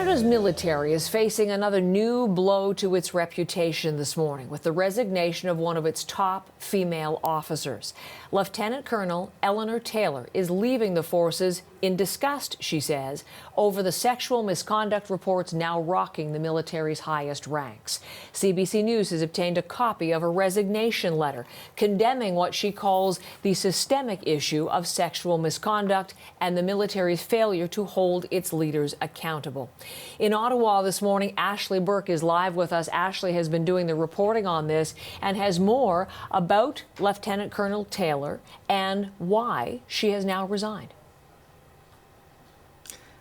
Canada's military is facing another new blow to its reputation this morning with the resignation of one of its top female officers. Lieutenant Colonel Eleanor Taylor is leaving the forces in disgust, she says, over the sexual misconduct reports now rocking the military's highest ranks. CBC News has obtained a copy of a resignation letter condemning what she calls the systemic issue of sexual misconduct and the military's failure to hold its leaders accountable. In Ottawa this morning, Ashley Burke is live with us. Ashley has been doing the reporting on this and has more about Lieutenant Colonel Taylor and why she has now resigned.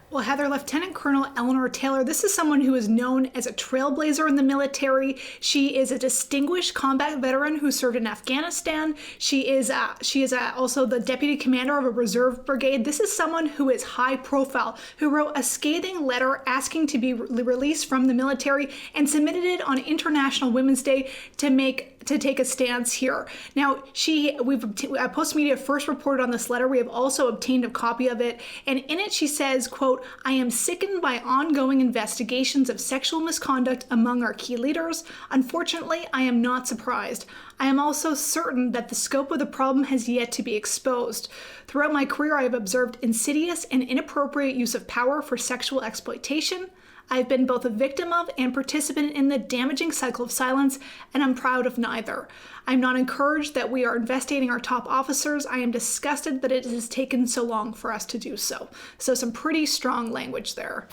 Well, Heather, Lieutenant Colonel Eleanor Taylor, this is someone who is known as a trailblazer in the military. She is a distinguished combat veteran who served in Afghanistan. She is also the deputy commander of a reserve brigade. This is someone who is high profile, who wrote a scathing letter asking to be released from the military and submitted it on International Women's Day to take a stance here. Now, Post Media first reported on this letter. We have also obtained a copy of it. And in it, she says, quote, "I am sickened by ongoing investigations of sexual misconduct among our key leaders. Unfortunately, I am not surprised. I am also certain that the scope of the problem has yet to be exposed. Throughout my career, I have observed insidious and inappropriate use of power for sexual exploitation. I've been both a victim of and participant in the damaging cycle of silence, and I'm proud of neither. I'm not encouraged that we are investigating our top officers. I am disgusted that it has taken so long for us to do so." So some pretty strong language there.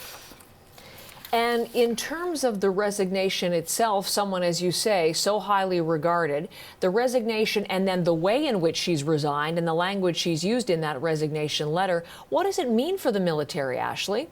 And in terms of the resignation itself, someone, as you say, so highly regarded, the resignation and then the way in which she's resigned and the language she's used in that resignation letter, what does it mean for the military, Ashley?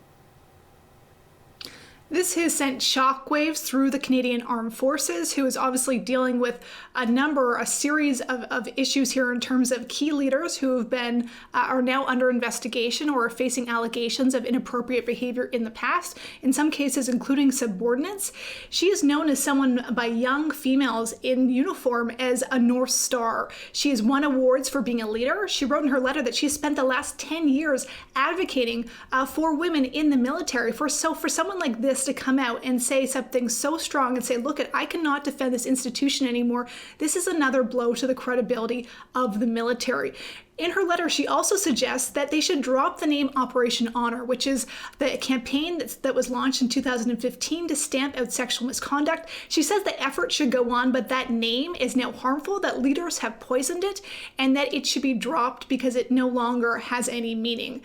This has sent shockwaves through the Canadian Armed Forces, who is obviously dealing with a series of issues here in terms of key leaders who have been are now under investigation or are facing allegations of inappropriate behavior in the past, in some cases including subordinates. She is known as someone by young females in uniform as a North Star. She has won awards for being a leader. She wrote in her letter that she spent the last 10 years advocating for women in the military. For someone like this to come out and say something so strong and say, look, I cannot defend this institution anymore. This is another blow to the credibility of the military. In her letter, she also suggests that they should drop the name Operation Honor, which is the campaign that was launched in 2015 to stamp out sexual misconduct. She says the effort should go on, but that name is now harmful, that leaders have poisoned it, and that it should be dropped because it no longer has any meaning.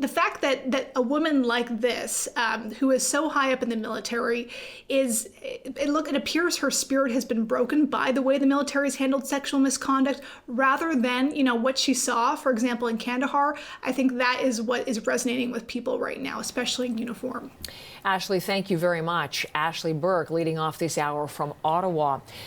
The fact that a woman like this, who is so high up in the military, it appears her spirit has been broken by the way the military has handled sexual misconduct, rather than, what she saw, for example, in Kandahar. I think that is what is resonating with people right now, especially in uniform. Ashley, thank you very much. Ashley Burke leading off this hour from Ottawa.